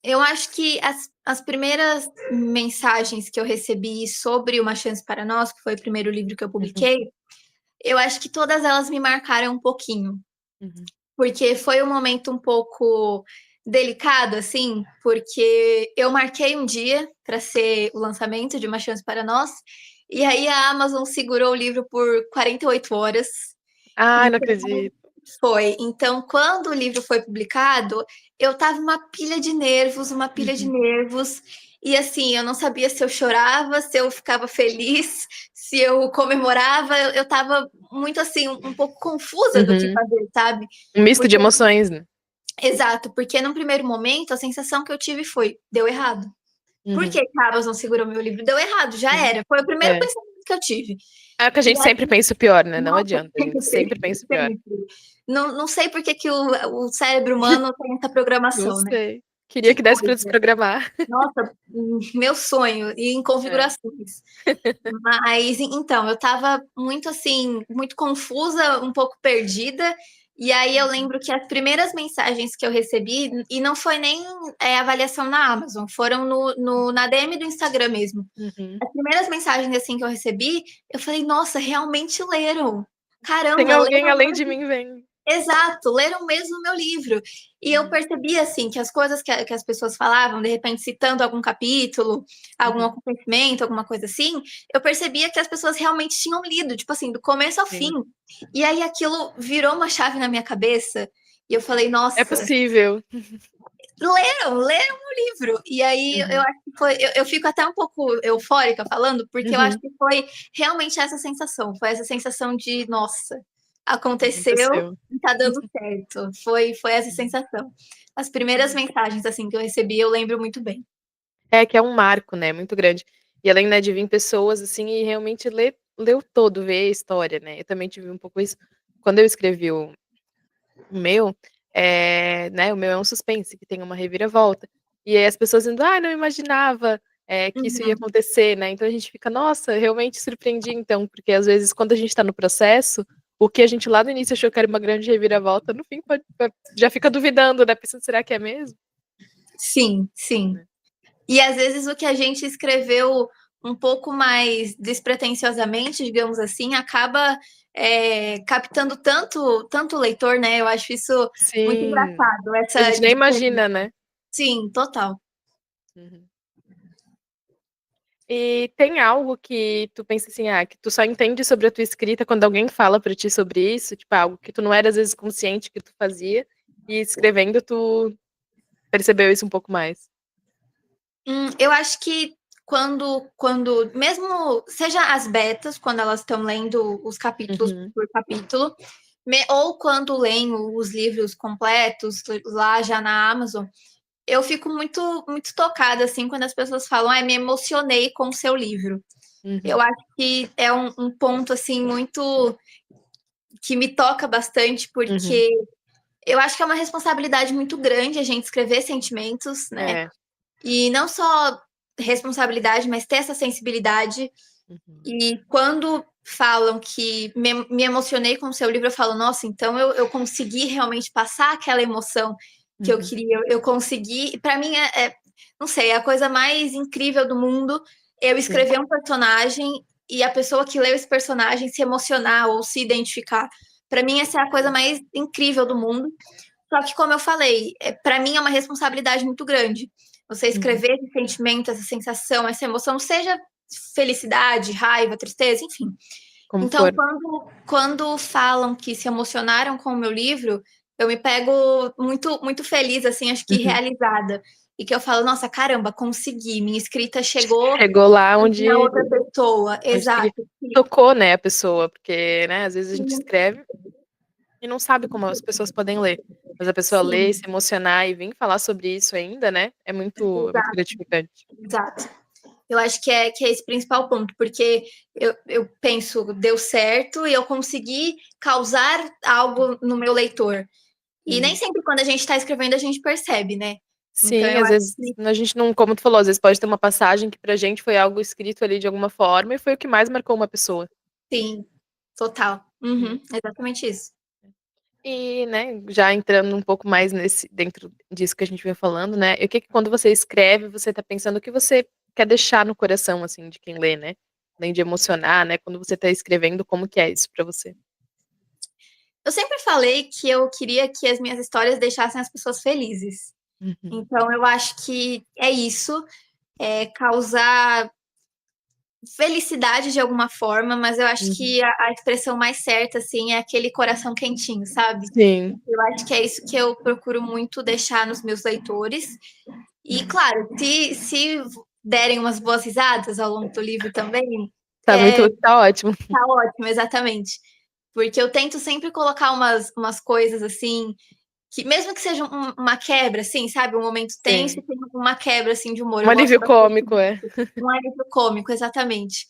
Eu acho que as primeiras mensagens que eu recebi sobre Uma Chance para Nós, que foi o primeiro livro que eu Uhum, publiquei, eu acho que todas elas me marcaram um pouquinho, uhum, porque foi um momento um pouco delicado, assim, porque eu marquei um dia para ser o lançamento de Uma Chance para Nós, e aí a Amazon segurou o livro por 48 horas. Ai, não Então acredito. foi. Então, quando o livro foi publicado, eu estava uma pilha de Uhum, nervos, e assim, eu não sabia se eu chorava, se eu ficava feliz, se eu comemorava, eu estava muito assim, um pouco confusa do que uhum. fazer, sabe? Um misto de Porque emoções, né. exato, porque num primeiro momento a sensação que eu tive foi: "Deu errado. Por Uhum, que que a Amazon segurou meu livro? Deu errado, já sim. era". Foi o primeiro É. pensamento que eu tive. É o que a E gente sempre pensa o pior, né, não nossa, adianta, a gente sempre, sempre pensa o pior. sempre. Não sei por que que o cérebro humano tem essa Não programação, né. sei. Queria Que que desse pra coisa. desprogramar. Nossa, meu sonho, e em É. configurações. Mas então, eu estava muito assim, muito confusa, um pouco perdida, e aí eu Uhum. lembro que as primeiras mensagens que eu recebi, e não foi nem avaliação na Amazon, foram na DM do Instagram mesmo. Uhum. As primeiras mensagens assim que eu recebi, eu falei, nossa, realmente leram. Tem Caramba, alguém leram. além de mim vendo. Exato, leram mesmo o meu livro. E eu Uhum. percebi, assim, que as coisas que as pessoas falavam, de repente citando algum capítulo, algum Uhum. acontecimento, alguma coisa assim, eu percebia que as pessoas realmente tinham lido, tipo assim, do começo ao fim. Sim. E aí aquilo virou uma chave na minha cabeça. E eu falei, É nossa, possível. leram o livro. E aí eu Uhum. acho que foi. Eu fico até um pouco eufórica falando, porque eu acho Uhum. que foi realmente essa sensação. Foi essa sensação de, nossa, aconteceu Aconteceu. e tá dando certo. Foi essa sensação. As primeiras mensagens assim que eu recebi, eu lembro muito bem. É, que é um marco, né, muito grande. E além, né, de vir pessoas, assim, e realmente ler o todo, ver a história, né. Eu também tive um pouco isso quando eu escrevi o meu, né, o meu é um suspense que tem uma reviravolta. E aí as pessoas dizendo: "Ai, não imaginava, que isso ia Uhum. acontecer", né. Então a gente fica: "Nossa, realmente surpreendi então", porque às vezes quando a gente tá no processo, o que a gente lá no início achou que era uma grande reviravolta, no fim pode já fica duvidando, né, pensando: "Será que é mesmo?", Sim, sim. né. E às vezes o que a gente escreveu um pouco mais despretensiosamente, digamos assim, acaba captando tanto o leitor, né? Eu acho isso muito Sim, engraçado, a essa gente nem diferença. imagina, né. Sim, total. Uhum. E tem algo que tu pensa assim, que tu só entende sobre a tua escrita quando alguém fala pra ti sobre isso? Tipo, algo que tu não era às vezes consciente que tu fazia, e escrevendo tu percebeu isso um pouco mais? Eu acho que quando mesmo seja as betas, quando elas estão lendo os capítulos Uhum, por capítulo, ou quando leem os livros completos lá já na Amazon, eu fico muito tocada assim quando as pessoas falam, ai, me emocionei com o seu livro. Eu uhum, acho que é um ponto assim muito que me toca bastante, uhum. porque eu acho que é uma responsabilidade muito grande a gente escrever sentimentos, né? É. E não só responsabilidade, mas ter essa sensibilidade. Uhum, E quando falam que me emocionei com o seu livro, eu falo, nossa, então eu consegui realmente passar aquela emoção que eu uhum, queria. Eu consegui. Para mim, não sei, é a coisa mais incrível do mundo eu sim. escrever um personagem e a pessoa que leu esse personagem se emocionar ou se identificar. Para mim, essa é a coisa mais incrível do mundo. Só que, como eu falei, para mim é uma responsabilidade muito grande. Você Uhum. escrever esse sentimento, essa sensação, essa emoção, seja felicidade, raiva, tristeza, enfim. Como Então, for. quando falam que se emocionaram com o meu livro, eu me pego muito feliz, assim, acho que Uhum. realizada. E que eu falo, nossa, caramba, consegui, minha escrita chegou Chegou lá na onde outra pessoa. onde queria. Exato. Tocou, né, a pessoa, porque, né, às vezes a gente escreve e não sabe como as pessoas podem ler, mas a pessoa ler, se Sim, emocionar e vir falar sobre isso ainda, né, é muito exato, gratificante. exato. Eu acho que é esse principal ponto, porque eu penso, deu certo e eu consegui causar algo no meu leitor. E nem Uhum. sempre quando a gente está escrevendo a gente percebe, né? Então Sim, eu às acho vezes que a gente não, como tu falou, às vezes pode ter uma passagem que pra gente foi algo escrito ali de alguma forma e foi o que mais marcou uma pessoa. sim, total. Uhum. Uhum, exatamente isso. E, né, já entrando um pouco mais nesse dentro disso que a gente vem falando, né, e o que que quando você escreve, você tá pensando o que você quer deixar no coração, assim, de quem lê, né, além de emocionar, né, quando você tá escrevendo, como que é isso pra você? Eu sempre falei que eu queria que as minhas histórias deixassem as pessoas felizes. Uhum, Então eu acho que é isso, é causar felicidade de alguma forma, mas eu acho uhum. que a expressão mais certa, assim, é aquele coração quentinho, sabe? Sim, Eu acho que é isso que eu procuro muito deixar nos meus leitores. E, claro, se derem umas boas risadas ao longo do livro também, tá ótimo. tá ótimo, exatamente. Porque eu tento sempre colocar umas coisas assim, que mesmo que seja uma quebra, assim, sabe? Um momento tenso, Sim, tem uma quebra assim de humor. um Eu gosto alívio bastante cômico, é. um alívio cômico, exatamente.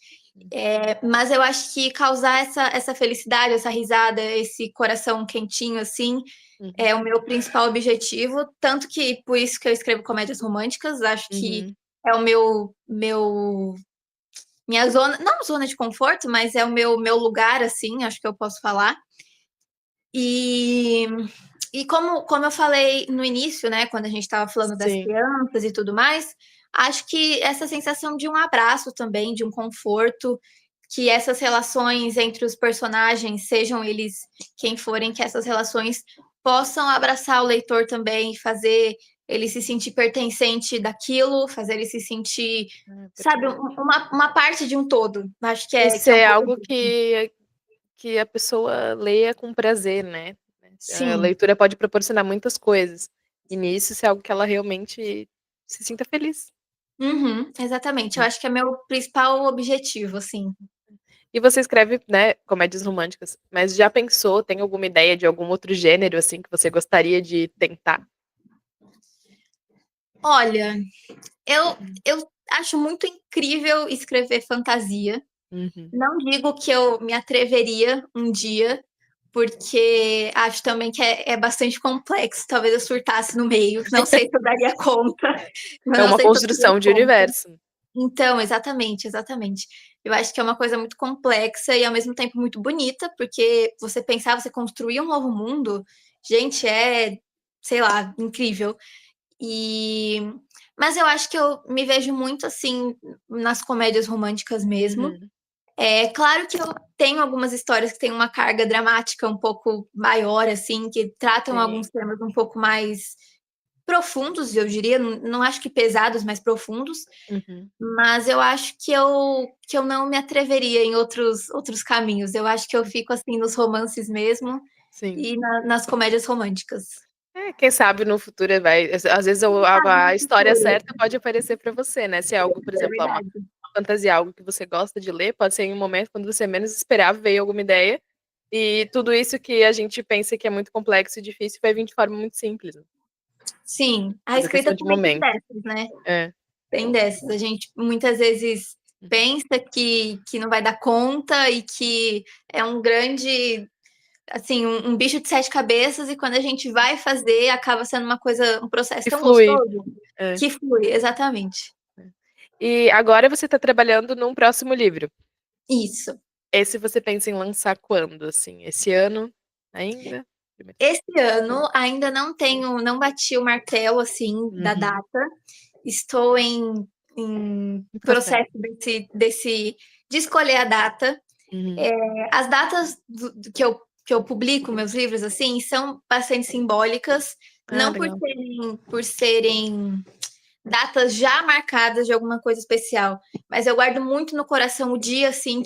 Mas eu acho que causar essa felicidade, essa risada, esse coração quentinho, assim, Uhum, é o meu principal objetivo. Tanto que por isso que eu escrevo comédias românticas. Acho que uhum. é o minha zona, não zona de conforto, mas é o meu lugar, assim, acho que eu posso falar. E, e como eu falei no início, né, quando a gente estava falando das Sim. crianças e tudo mais, acho que essa sensação de um abraço também, de um conforto, que essas relações entre os personagens, sejam eles quem forem, que essas relações possam abraçar o leitor também, fazer ele se sentir pertencente daquilo, fazer ele se sentir, Ah, sabe, perfeito. uma parte de um todo. Acho Isso que é um é pouco algo disso. que a pessoa leia com prazer, né. A Sim. leitura pode proporcionar muitas coisas, e nisso se é algo que ela realmente se sinta feliz. Uhum, exatamente. Eu Hum. acho que é meu principal objetivo, assim. E você escreve, né, comédias românticas, mas já pensou, tem alguma ideia de algum outro gênero, assim, que você gostaria de tentar? Olha, eu acho muito incrível escrever fantasia. Uhum. Não digo que eu me atreveria um dia, porque acho também que é bastante complexo. Talvez eu surtasse no meio. Não sei se eu daria conta. Eu É não uma sei se eu daria construção de conta. universo. Então, exatamente, exatamente. Eu acho que é uma coisa muito complexa e ao mesmo tempo muito bonita, porque você pensar, você construir um novo mundo, gente, sei lá, incrível. E mas eu acho que eu me vejo muito, assim, nas comédias românticas mesmo. Uhum. É claro que eu tenho algumas histórias que têm uma carga dramática um pouco maior, assim, que tratam alguns Sim. temas um pouco mais profundos, eu diria, não acho que pesados, mas profundos. Uhum. Mas eu acho que eu não me atreveria em outros caminhos. Eu acho que eu fico, assim, nos romances mesmo Sim. e nas comédias românticas. É, quem sabe no futuro vai às vezes o Quem sabe a no história futuro. certa pode aparecer pra você, né, se é algo, por É exemplo, uma verdade. fantasia, algo que você gosta de ler, pode ser em um momento quando você menos esperar, veio alguma ideia, e tudo isso que a gente pensa que é muito complexo e difícil vai vir de forma muito simples, né. Sim, a Tudo questão escrita de também tem momento. dessas, né, É. tem dessas. A gente muitas vezes Uhum. pensa que não vai dar conta e que é um grande, assim, um bicho de 7 cabeças e quando a gente vai fazer, acaba sendo uma coisa um processo E tão flui. gostoso, É, que flui. Exatamente. é. E agora você tá trabalhando num próximo livro. Isso. Esse você pensa em lançar quando, assim, esse ano ainda? Primeiro Esse ano ainda não bati o martelo, assim, da Uhum. data. Estou em Um processo. processo de escolher a data. Uhum. As datas que eu publico meus livros, assim, são bastante simbólicas, Ah, não legal. por serem datas já marcadas de alguma coisa especial, mas eu guardo muito no coração o dia, assim, Uhum.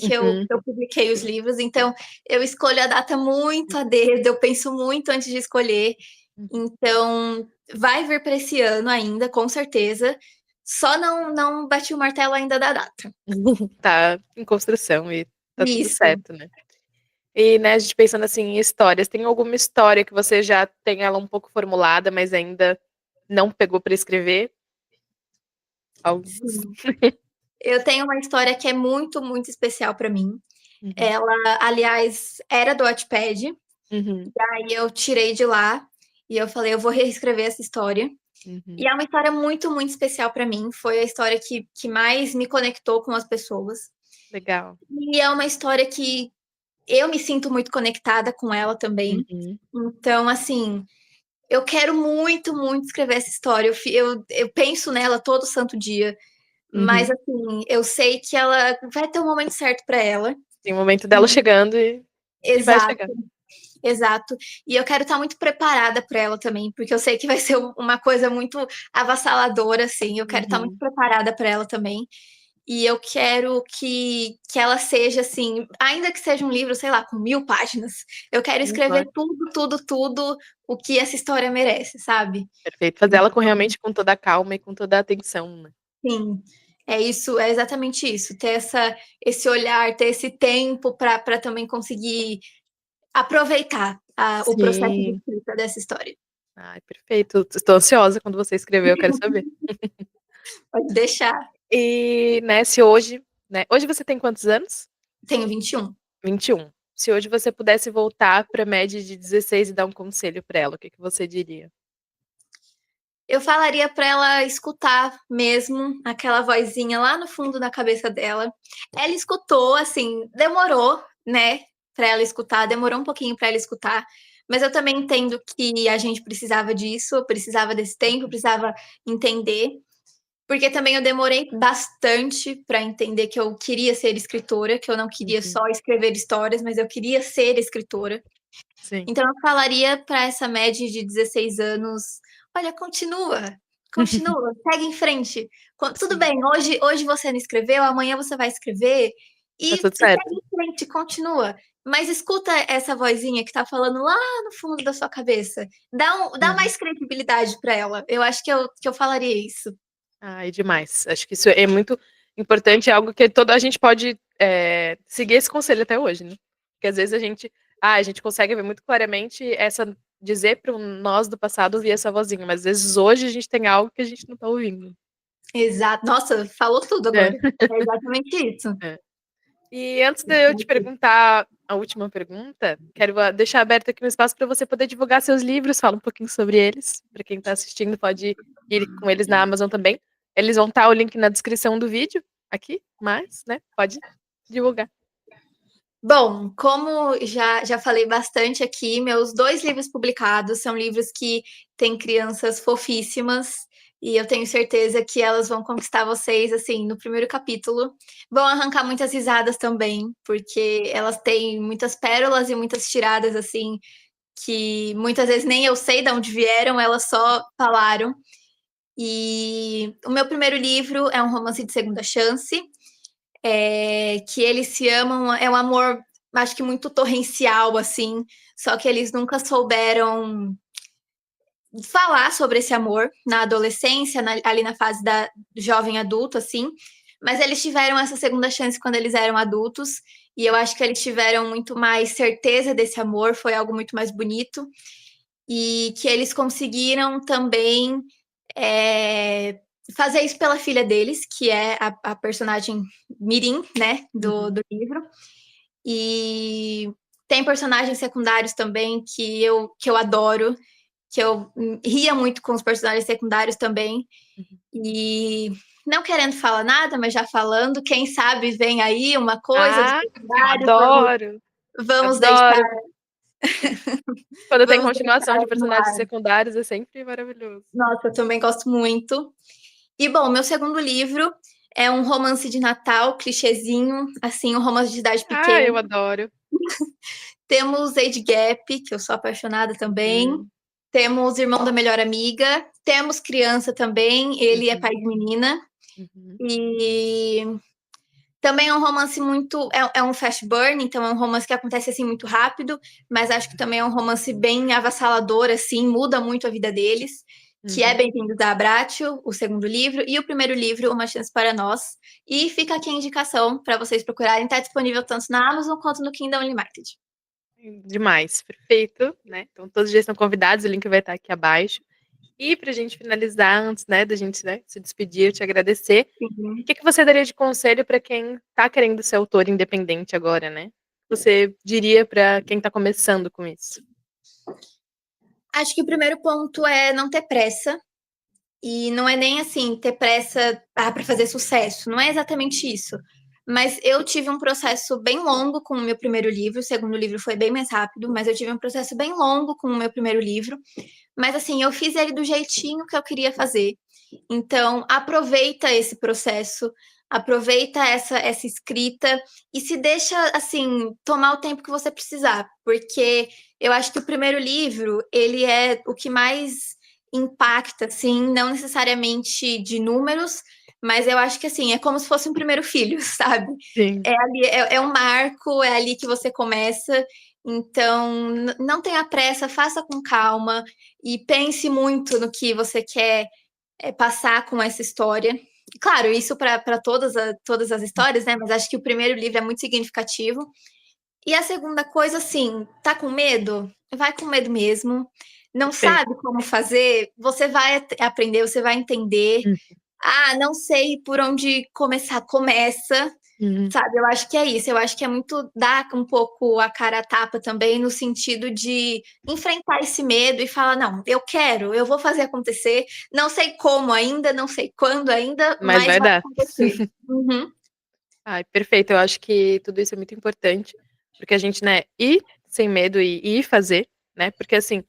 que eu publiquei os livros, então eu escolho a data muito a dedo, eu penso muito antes de escolher, Uhum. então vai vir para esse ano ainda, com certeza, só não bati o martelo ainda da data. Tá em construção e tá tudo Isso. certo, né. E, né, a gente pensando, assim, em histórias, tem alguma história que você já tem ela um pouco formulada, mas ainda não pegou pra escrever? Algumas? Sim. Eu tenho uma história que é muito, muito especial para mim. Uhum. Ela, aliás, era do Wattpad, Uhum. aí eu tirei de lá e eu falei: "Eu vou reescrever essa história". E Uhum. é uma história muito, muito especial para mim, foi a história que mais me conectou com as pessoas. Legal. E é uma história que eu me sinto muito conectada com ela também. Uhum. Então, assim, eu quero muito, muito escrever essa história. Eu penso nela todo santo dia, mas, Uhum. assim, eu sei que ela vai ter o momento certo para ela. Tem o momento dela chegando e vai Exato. chegar. Exato. E eu quero estar muito preparada para ela também, porque eu sei que vai ser uma coisa muito avassaladora, assim. Eu quero estar muito Uhum. preparada para ela também. E eu quero que ela seja assim, ainda que seja um livro, sei lá, com 1000 páginas, eu quero escrever Uhum. tudo, tudo, tudo o que essa história merece, sabe? Perfeito. Fazer ela com realmente com toda a calma e com toda a atenção, né. Sim, é isso, é exatamente isso. Ter esse olhar, ter esse tempo para também conseguir aproveitar o processo de Sim. escrita dessa história. Ai, perfeito. Estou ansiosa quando você escrever, eu quero saber. Pode deixar. E, né, se hoje né. Hoje você tem quantos anos? Tenho 21. 21. Se hoje você pudesse voltar pra Mad de 16 e dar um conselho pra ela, o que que você diria? Eu falaria para ela escutar mesmo aquela vozinha lá no fundo da cabeça dela. Ela escutou, assim, demorou, né, para ela escutar, demorou um pouquinho para ela escutar, mas eu também entendo que a gente precisava disso, eu precisava desse tempo, eu precisava entender, porque também eu demorei bastante para entender que eu queria ser escritora, que eu não queria Uhum. só escrever histórias, mas eu queria ser escritora. Sim. Então eu falaria para essa média de 16 anos: "Olha, continua, segue em frente. Tudo Sim, bem, hoje você não escreveu, amanhã você vai escrever, tá e tudo segue certo. em frente, continua. Mas escuta essa vozinha que tá falando lá no fundo da sua cabeça, dá Uhum. mais credibilidade para ela". Eu acho que eu falaria isso. Ai, demais. Acho que isso é muito importante, é algo que toda a gente pode, seguir esse conselho até hoje, né. Porque às vezes a gente consegue ver muito claramente dizer para o nós do passado ouvir essa vozinha, mas às vezes hoje a gente tem algo que a gente não tá ouvindo. Exato. Nossa, falou tudo É, agora. É exatamente isso. é. E antes de eu te perguntar a última pergunta, quero deixar aberto aqui um espaço para você poder divulgar seus livros, fala um pouquinho sobre eles, para quem está assistindo pode ir com eles na Amazon também. Eles vão estar o link na descrição do vídeo aqui, mas, né, pode divulgar. Bom, como já falei bastante aqui, meus 2 livros publicados são livros que têm crianças fofíssimas, e eu tenho certeza que elas vão conquistar vocês, assim, no primeiro capítulo. Vão arrancar muitas risadas também, porque elas têm muitas pérolas e muitas tiradas, assim, que muitas vezes nem eu sei de onde vieram, elas só falaram. E o meu primeiro livro é um romance de segunda chance, que eles se amam, é um amor, acho que muito torrencial, assim, só que eles nunca souberam falar sobre esse amor na adolescência, ali na fase da jovem adulto, assim, mas eles tiveram essa segunda chance quando eles eram adultos, e eu acho que eles tiveram muito mais certeza desse amor, foi algo muito mais bonito, e que eles conseguiram também é, fazer isso pela filha deles, que é a personagem Mirim, né, do Uhum. livro. E tem personagens secundários também que eu adoro, que eu ria muito com os personagens secundários também. Uhum. E não querendo falar nada, mas já falando, quem sabe vem aí uma coisa dos Ah, secundários, adoro, vamos deixar, adoro. Quando tem vamos continuação deixar de no personagens ar. secundários é sempre maravilhoso. Nossa, eu também gosto muito. E bom, meu segundo livro é um romance de Natal, clichêzinho, assim, um romance de cidade Ah, pequena. eu adoro. Temos Age Gap, que eu sou apaixonada também. Uhum, Temos Irmão da Melhor Amiga. Temos Criança também, ele é pai uhum, de menina. uhum. E também é um romance muito. É um fast burn, então é um romance que acontece assim muito rápido, mas acho que também é um romance bem avassalador, assim, muda muito a vida deles. Que é Uhum. Bem-vindos a Abratio, o segundo livro, e o primeiro livro, Uma Chance para Nós. E fica aqui a indicação para vocês procurarem, está disponível tanto na Amazon quanto no Kindle Unlimited. Demais, perfeito, né, então todos já estão convidados, o link vai estar aqui abaixo. E pra gente finalizar, antes, né, da gente, né, se despedir, eu te agradecer, o Sim. que que você daria de conselho pra quem tá querendo ser autor independente agora, né? Você diria pra quem tá começando com isso? Acho que o primeiro ponto é não ter pressa. E não é nem assim, ter pressa para fazer sucesso, não é exatamente isso. Mas eu tive um processo bem longo com o meu primeiro livro, o segundo livro foi bem mais rápido, mas eu tive um processo bem longo com o meu primeiro livro. Mas assim, eu fiz ele do jeitinho que eu queria fazer. Então, aproveita esse processo, aproveita essa escrita e se deixa, assim, tomar o tempo que você precisar, porque eu acho que o primeiro livro, ele é o que mais impacta, assim, não necessariamente de números, mas eu acho que, assim, é como se fosse um primeiro filho, sabe? Sim. É ali, é um marco, é ali que você começa, então não tenha pressa, faça com calma e pense muito no que você quer passar com essa história. E, claro, isso para todas as histórias, né? Mas acho que o primeiro livro é muito significativo. E a segunda coisa, assim, tá com medo? Vai com medo mesmo. Não Perfeito. sabe como fazer? Você vai aprender, você vai entender. Hum. Ah, não sei por onde começar. Começa. Uhum. Sabe, eu acho que é isso, eu acho que é muito dar um pouco a cara a tapa também, no sentido de enfrentar esse medo e falar: "Não, eu quero, eu vou fazer acontecer, não sei como ainda, não sei quando ainda, Mas mas vai vai dar. acontecer". Uhum, Ai, perfeito. Eu acho que tudo isso é muito importante, porque a gente, né, ir sem medo e ir fazer, né, porque assim,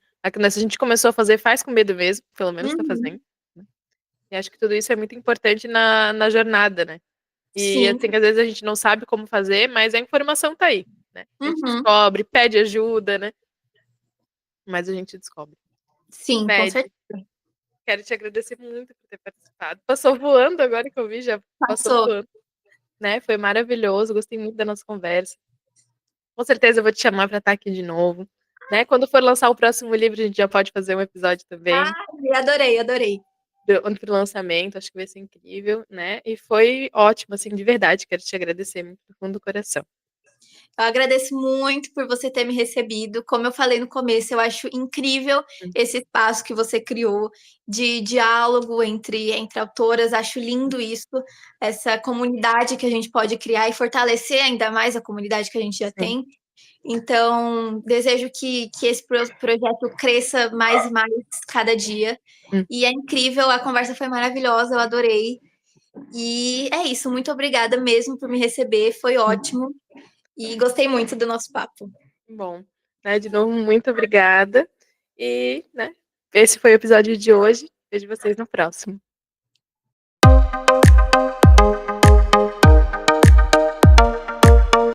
se a gente começou a fazer, faz com medo mesmo, pelo menos tá fazendo, uhum. né. E acho que tudo isso é muito importante na jornada, né. E Sim, assim, que às vezes a gente não sabe como fazer, mas a informação tá aí, né. A gente uhum. descobre, pede ajuda, né, mas a gente descobre. Sim, com Pede. certeza. Quero te agradecer muito por ter participado. Passou voando agora que eu vi, já passou Passou. voando, né, foi maravilhoso, gostei muito da nossa conversa. Com certeza eu vou te chamar pra estar aqui de novo, né. Quando for lançar o próximo livro, a gente já pode fazer um episódio também Ai, adorei, adorei. do lançamento, acho que vai ser incrível, né. E foi ótimo, assim, de verdade, quero te agradecer muito do fundo do coração. Eu agradeço muito por você ter me recebido. Como eu falei no começo, eu acho incrível Hum, esse espaço que você criou de diálogo entre autoras. Acho lindo isso, essa comunidade que a gente pode criar e fortalecer ainda mais a comunidade que a gente já sim. tem. Então, desejo que esse projeto cresça mais e mais cada dia. Hum, E é incrível, a conversa foi maravilhosa, eu adorei. E é isso, muito obrigada mesmo por me receber, foi hum. ótimo. E gostei muito do nosso papo. Bom, né, de novo muito obrigada e, né, esse foi o episódio de hoje. Vejo vocês no próximo.